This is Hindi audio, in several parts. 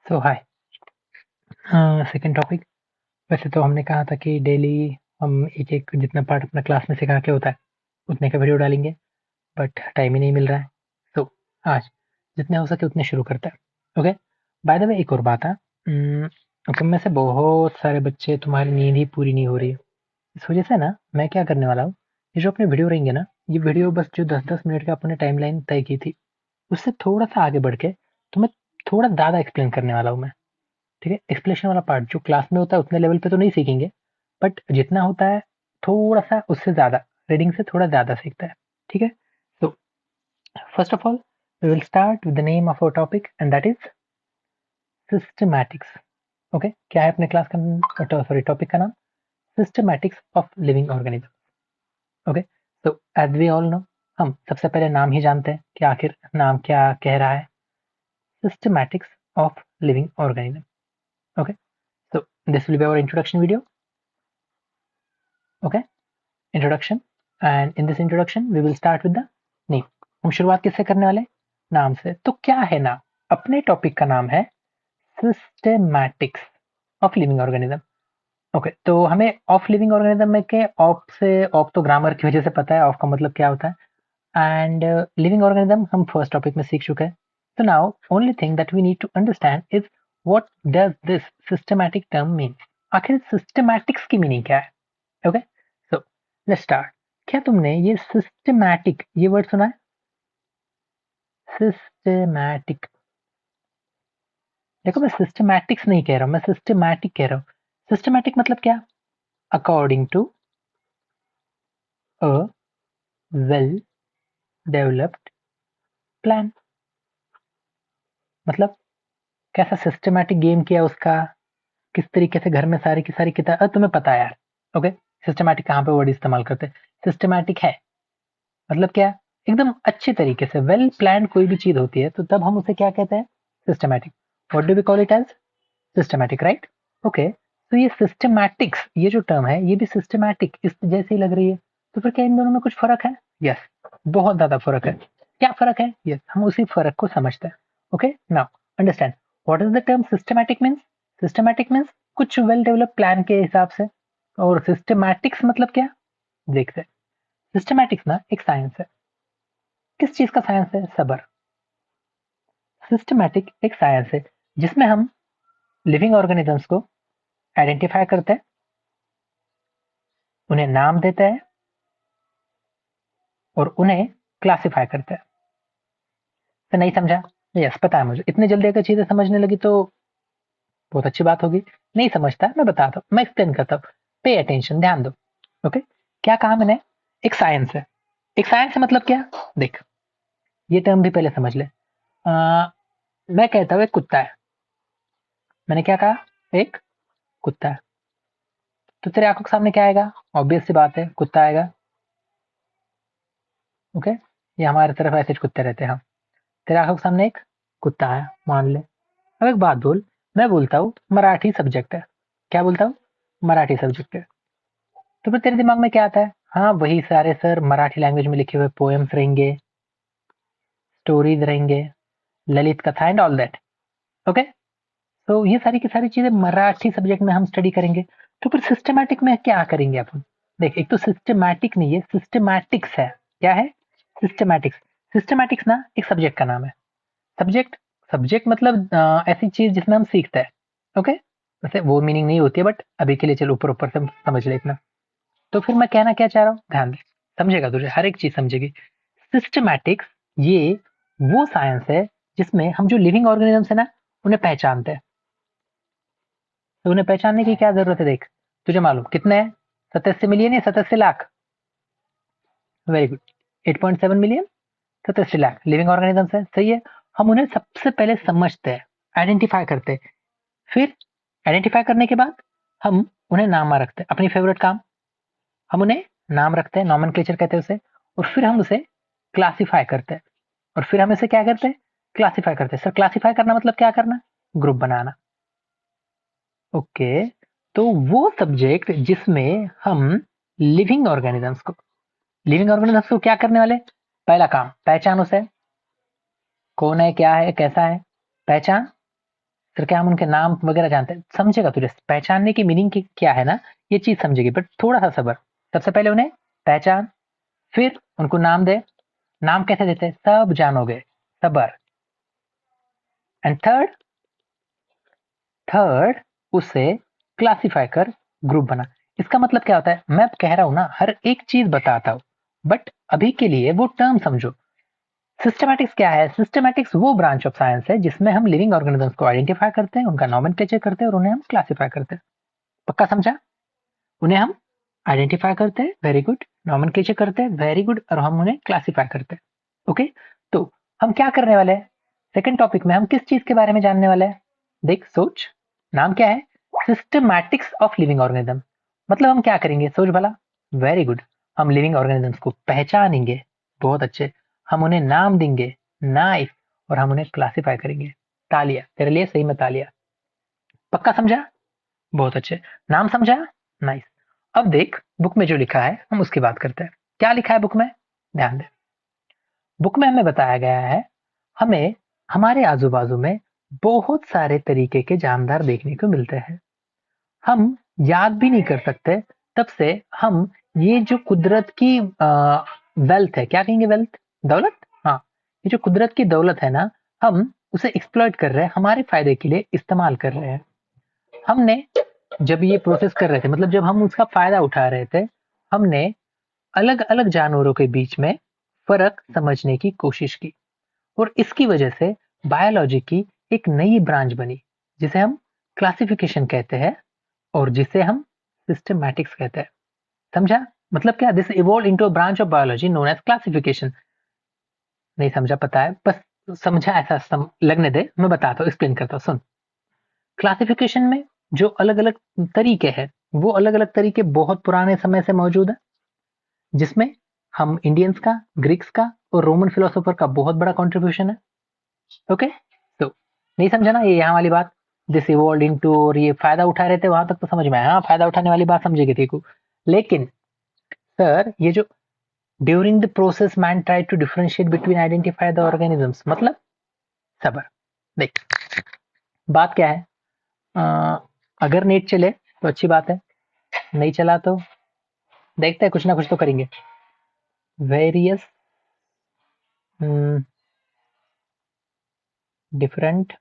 सो हाय। Second topic. वैसे तो हमने कहा था कि डेली हम एक एक जितना पार्ट अपना क्लास में सिखा के होता है उतने का वीडियो डालेंगे, बट टाइम ही नहीं मिल रहा है। तो आज जितने हो सके उतने शुरू करते हैं। ओके। बाय द वे एक और बात है। तुम में से बहुत सारे बच्चे, तुम्हारी नींद ही पूरी नहीं हो रही है। इस वजह से ना मैं क्या करने वाला हूँ, ये जो अपने वीडियो रहेंगे ना, ये वीडियो बस जो 10-10 मिनट का अपने टाइमलाइन तय की थी उससे थोड़ा सा आगे बढ़ के तुम्हें थोड़ा ज़्यादा एक्सप्लेन करने वाला हूँ मैं। ठीक है, एक्सप्लेनेशन वाला पार्ट जो क्लास में होता है उतने लेवल पे तो नहीं सीखेंगे, बट जितना होता है थोड़ा सा उससे ज्यादा, रीडिंग से थोड़ा ज्यादा सीखता है। ठीक है। तो first of all we will start with the name of our topic and that is systematics. Okay, क्या है अपने क्लास का, सॉरी, टॉपिक का नाम systematics of living organism. Okay. तो एज वी ऑल नो, हम सबसे पहले नाम ही जानते हैं कि आखिर नाम क्या कह रहा है। Systematics of living organism. Okay. So this will be our introduction video. Okay, introduction. And in this introduction we will start with the name. हम शुरुआत किससे करने वाले? नाम से। तो क्या है नाम? अपने टॉपिक का नाम है systematics of living organism. Okay, तो हमें ऑफ लिविंग ऑर्गेनिज्म में के ऑफ से, ऑफ तो ग्रामर की वजह से पता है ऑफ का मतलब क्या होता है, एंड लिविंग ऑर्गेनिज्म हम फर्स्ट टॉपिक में सीख चुके हैं। तो now only thing that we need to understand is what does this systematic term mean. आखिर सिस्टमैटिक्स की मीनिंग क्या है? Okay, so let's start. क्या तुमने ये सिस्टमैटिक ये वर्ड सुना है? सिस्टमैटिक। देखो, मैं सिस्टमैटिक्स नहीं कह रहा हूं, मैं सिस्टमैटिक कह रहा हूं। सिस्टमैटिक मतलब क्या? According to a well developed plan. मतलब कैसा सिस्टमैटिक गेम किया उसका, किस तरीके से घर में सारी की सारी किताब, तुम्हें पता है यार। ओके, सिस्टमैटिक कहाँ पे वर्ड इस्तेमाल करते हैं? सिस्टमैटिक है मतलब क्या? एकदम अच्छे तरीके से वेल प्लान कोई भी चीज होती है तो तब हम उसे क्या कहते हैं? Systematic. What do we call it as? Systematic, right? Okay, तो ये सिस्टमैटिक्स, ये जो टर्म है ये भी सिस्टमैटिक इस जैसी लग रही है, तो फिर क्या इन दोनों में कुछ फर्क है? यस, बहुत ज्यादा फर्क है। क्या फर्क है? यस, हम उसी फर्क को समझते हैं। Okay, now understand what is the term systematic means. Systematic means कुछ वेल डेवलप प्लान के हिसाब से। और सिस्टमैटिक्स मतलब क्या? देखते हैं। सिस्टमैटिक्स ना एक साइंस है। किस चीज का साइंस है? सबर। सिस्टमैटिक एक साइंस है जिसमें हम लिविंग ऑर्गेनिजम्स को आइडेंटिफाई करते हैं, उन्हें नाम देते हैं और उन्हें क्लासिफाई करते हैं। तो नहीं समझा? यस, पता है मुझे, इतनी जल्दी अगर चीजें समझने लगी तो बहुत अच्छी बात होगी। नहीं समझता मैं बताता हूँ, मैं एक्सप्लेन करता हूँ। पे अटेंशन, ध्यान दो। ओके, क्या कहा मैंने? एक साइंस है। एक साइंस है मतलब क्या? देख, ये टर्म भी पहले समझ ले। मैं कहता हूँ एक कुत्ता है। मैंने क्या कहा? एक कुत्ता है। तो तेरे आंखों के सामने क्या आएगा? ऑब्वियस सी बात है, कुत्ता आएगा। ओके, ये हमारे तरफ ऐसे कुत्ते रहते हैं। हाँ, तेरे आंखों के सामने एक कुत्ता है मान ले। अब एक बात बोल, मैं बोलता हूँ मराठी सब्जेक्ट है। क्या बोलता हूँ? मराठी सब्जेक्ट है। तो फिर तेरे दिमाग में क्या आता है? हाँ, वही सारे सर मराठी लैंग्वेज में लिखे हुए पोएम्स रहेंगे, स्टोरीज रहेंगे, ललित कथा एंड ऑल दैट। ओके, तो ये सारी की सारी चीजें मराठी सब्जेक्ट में हम स्टडी करेंगे। तो फिर सिस्टमैटिक में क्या करेंगे अपन? देख, एक तो सिस्टमैटिक नहीं है, सिस्टमैटिक्स है। क्या है? सिस्टमैटिक्स। सिस्टमैटिक्स ना एक सब्जेक्ट का नाम है। सब्जेक्ट, सब्जेक्ट मतलब ऐसी चीज जिसमें हम सीखते हैं। ओके, वैसे वो मीनिंग नहीं होती है, बट अभी के लिए चलो ऊपर ऊपर से समझ ले इतना। तो फिर मैं कहना क्या चाह रहा हूँ, ध्यान दे। समझेगा तुझे, हर एक चीज समझेगी। सिस्टमैटिक्स ये वो साइंस है जिसमें हम जो लिविंग ऑर्गेनिजम्स है ना उन्हें पहचानते हैं। तो उन्हें पहचानने की क्या जरूरत है? देख, तुझे मालूम कितने हैं? 87 मिलियन या 87 lakh? Very good, 8.7 million, 87 lakh living organisms है, सही है। हम उन्हें सबसे पहले समझते हैं, आइडेंटिफाई करते हैं। फिर आइडेंटिफाई करने के बाद हम उन्हें नाम रखते हैं, अपनी फेवरेट काम। हम उन्हें नाम रखते हैं, नॉमेनक्लेचर कहते हैं उसे। और फिर हम उसे क्लासिफाई करते हैं। और फिर हम इसे क्या करते हैं? क्लासिफाई करते हैं। सर, क्लासिफाई करना मतलब क्या करना? ग्रुप बनाना। ओके, तो वो सब्जेक्ट जिसमें हम लिविंग ऑर्गेनिजम्स को, लिविंग ऑर्गेनिजम्स को क्या करने वाले? पहला काम, पहचान उसे। कौन है, क्या है, कैसा है, पहचान। सर क्या हम उनके नाम वगैरह जानते हैं? समझेगा तुझे पहचानने की मीनिंग क्या है ना, ये चीज समझेगी, बट थोड़ा सा सबर। सबसे पहले उन्हें पहचान, फिर उनको नाम दे। नाम कैसे देते हैं? सब जानोगे, सबर। एंड थर्ड, थर्ड उसे क्लासिफाई कर, ग्रुप बना। इसका मतलब क्या होता है? मैं कह रहा हूं ना, हर एक चीज बताता हूं, बट अभी के लिए वो टर्म समझो। सिस्टमैटिक्स क्या है? सिस्टमैटिक्स वो ब्रांच ऑफ साइंस है जिसमें हम लिविंग ऑर्गेनिजम्स को आइडेंटिफाई करते हैं, उनका नॉमेनक्लेचर करते हैं और उन्हें हम क्लासिफाई करते हैं। पक्का समझा? उन्हें हम आइडेंटिफाई करते हैं, वेरी गुड। नॉमेनक्लेचर करते हैं, वेरी गुड। और हम उन्हें क्लासिफाई करते हैं। ओके, तो हम क्या करने वाले हैं? सेकंड टॉपिक में हम किस चीज के बारे में जानने वाले हैं? देख, सोच। नाम क्या है? Systematics of living organism. मतलब हम क्या करेंगे? सोच भला। Very good. हम लिविंग ऑर्गेनिजम्स को पहचानेंगे, बहुत अच्छे। हम उन्हें नाम देंगे, नाइस। और हम उन्हें क्लासिफाई करेंगे। तालियां तेरे लिए, सही में तालियां। पक्का समझा? बहुत अच्छे। नाम समझा? नाइस। अब देख, बुक में जो लिखा है हम उसकी बात करते हैं। क्या लिखा है बुक में? ध्यान दे। बुक में हमें बताया गया है, हमें हमारे आजू बाजू में बहुत सारे तरीके के जानदार देखने को मिलते हैं। हम याद भी नहीं कर सकते, तब से हम ये जो कुदरत की वेल्थ है, क्या कहेंगे? वेल्थ, दौलत। हाँ, ये जो कुदरत की दौलत है ना, हम उसे एक्सप्लॉइट कर रहे हैं, हमारे फायदे के लिए इस्तेमाल कर रहे हैं। हमने जब ये प्रोसेस कर रहे थे, मतलब जब हम उसका फायदा उठा रहे थे, हमने अलग अलग जानवरों के बीच में फर्क समझने की कोशिश की। और इसकी वजह से बायोलॉजी की एक नई ब्रांच बनी, जिसे हम क्लासिफिकेशन कहते हैं और जिसे हम सिस्टमैटिक्स कहते हैं। समझा? मतलब क्या? This evolve into a branch of biology known as classification. नहीं समझा? पता है, बस समझा ऐसा लगने दे, मैं बताता हूँ, एक्सप्लेन करता हूँ, सुन। क्लासिफिकेशन में जो अलग अलग तरीके हैं, वो अलग अलग तरीके बहुत पुराने समय से मौजूद है, जिसमें हम इंडियंस का, ग्रीक्स का और रोमन फिलोसोफर का बहुत बड़ा कंट्रीब्यूशन है। ओके, तो नहीं समझा ना ये यहाँ वाली बात? दिस इवॉल्व इनटू, और ये फायदा उठा रहे थे, वहां तक तो समझ में आया। हाँ, फायदा उठाने वाली बात समझेगी थी को। लेकिन सर, ये जो during the process man try to differentiate between identify the organisms, मतलब सबर। देख, बात क्या है? अ, अगर नेट चले तो अच्छी बात है, नहीं चला तो देखते हैं, कुछ ना कुछ तो करेंगे। Various different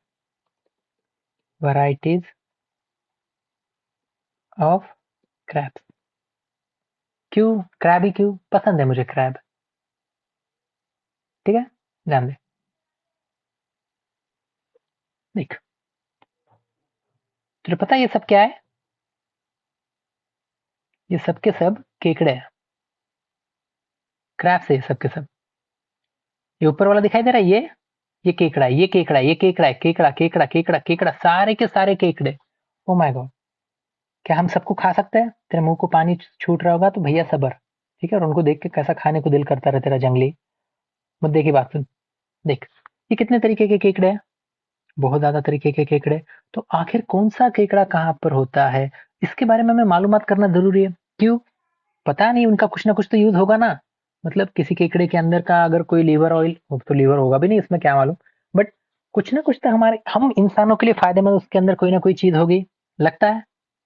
varieties of crabs. क्यों क्रैब ही क्यों? पसंद है मुझे क्रैब। ठीक है, ध्यान दे। देख, तुझे पता है ये सब क्या है? ये सब के सब केकड़े हैं। क्रैब से ये सब के सब। ये ऊपर वाला दिखाई दे रहा है, ये केकड़ा है, ये केकड़ा है, ये केकड़ा है, केकड़ा केकड़ा केकड़ा केकड़ा, सारे के सारे केकड़े। Oh my God. क्या हम सबको खा सकते हैं? तेरे मुंह को पानी छूट रहा होगा तो भैया सबर। ठीक है, और उनको देख के कैसा खाने को दिल करता रहे तेरा जंगली। मुद्दे की बात सुन। देख, ये कितने तरीके के केकड़े हैं? बहुत ज्यादा तरीके के केकड़े। तो आखिर कौन सा केकड़ा कहाँ पर होता है, इसके बारे में हमें मालूमात करना जरूरी है। क्यों? पता नहीं, उनका कुछ ना कुछ तो यूज होगा ना। मतलब किसी केकड़े के अंदर का अगर कोई लीवर ऑयल हो तो लीवर होगा भी नहीं, इसमें क्या मालूम। बट कुछ ना कुछ तो हमारे, हम इंसानों के लिए फायदेमंद उसके अंदर कोई ना कोई चीज होगी, लगता है।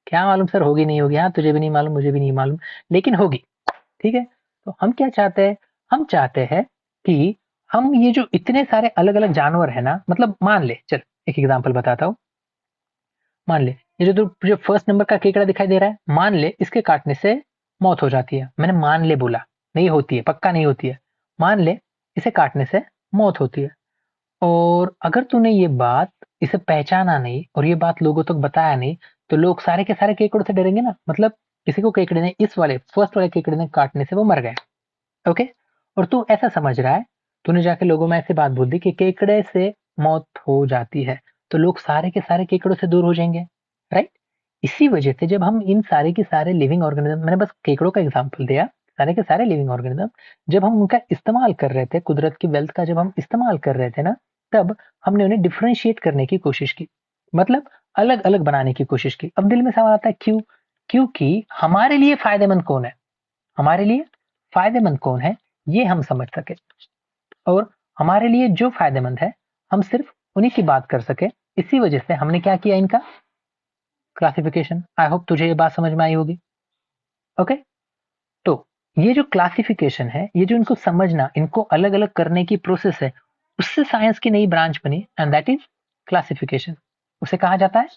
क्या मालूम सर, होगी नहीं होगी, हाँ तुझे भी नहीं मालूम, मुझे भी नहीं मालूम, लेकिन होगी। ठीक है, तो हम क्या चाहते हैं? हम चाहते हैं कि हम ये जो इतने सारे अलग अलग जानवर है ना, मतलब मान ले, चल एक एग्जांपल बताता हूँ। मान ले, ये जो फर्स्ट नंबर का केकड़ा दिखाई दे रहा है, मान ले इसके काटने से मौत हो जाती है। मैंने मान ले बोला, नहीं होती है, पक्का नहीं होती है। मान ले इसे काटने से मौत होती है। और अगर तूने ये बात, इसे पहचाना नहीं और ये बात लोगों तक बताया नहीं, तो लोग सारे के सारे केकड़ों से डरेंगे ना। मतलब किसी को केकड़े ने, इस वाले फर्स्ट वाले केकड़े ने काटने से वो मर गया। ओके, और तू ऐसा समझ रहा है, तूने जाके लोगों में ऐसी बात बोल दी कि केकड़े से मौत हो जाती है, तो लोग सारे के सारे केकड़ों से दूर हो जाएंगे, राइट? इसी वजह से जब हम इन सारे के सारे लिविंग ऑर्गेनिज्म, मैंने बस केकड़ों का एग्जांपल दिया, सारे के सारे लिविंग ऑर्गेनिज्म, जब हम उनका इस्तेमाल कर रहे थे, कुदरत की वेल्थ का जब हम इस्तेमाल कर रहे थे ना, तब हमने उन्हें डिफरेंशिएट करने की कोशिश की। मतलब अलग अलग बनाने की कोशिश की। अब दिल में सवाल आता है, क्यों? क्योंकि हमारे लिए फायदेमंद कौन है? हमारे लिए फायदेमंद कौन है, ये हम समझ सके। और हमारे लिए जो फायदेमंद है, हम सिर्फ उन्हीं की बात कर सके, इसी वजह से हमने क्या किया, इनका क्लासिफिकेशन। आई होप तुझे ये बात समझ में आई होगी। ओके, तो ये जो क्लासिफिकेशन है, ये जो इनको समझना, इनको अलग अलग करने की प्रोसेस है, उससे साइंस की नई ब्रांच बनी, एंड दैट इज क्लासिफिकेशन। उसे कहा जाता है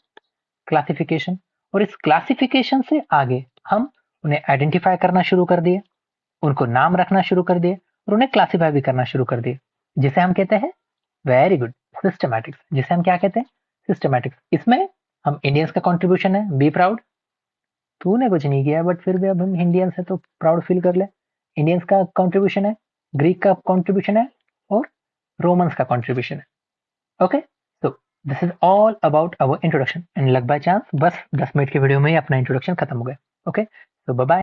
क्लासिफिकेशन। और इस क्लासिफिकेशन से आगे हम उन्हें आइडेंटिफाई करना शुरू कर दिए, उनको नाम रखना शुरू कर दिए, और उन्हें क्लासिफाई भी करना शुरू कर दिए, जिसे हम कहते हैं, वेरी गुड, सिस्टमैटिक्स। जिसे हम क्या कहते हैं, सिस्टमैटिक्स। इसमें हम इंडियंस का कंट्रीब्यूशन है, बी प्राउड। तूने कुछ नहीं किया, बट फिर भी अब हम इंडियंस है तो प्राउड फील कर ले। इंडियंस का कंट्रीब्यूशन है, ग्रीक का कंट्रीब्यूशन है, और रोमन्स का कंट्रीब्यूशन है। Okay, so this is all about our introduction, and luck by chance बस 10 मिनट की वीडियो में ही अपना इंट्रोडक्शन खत्म हो गया। ओके, सो बाय बाय।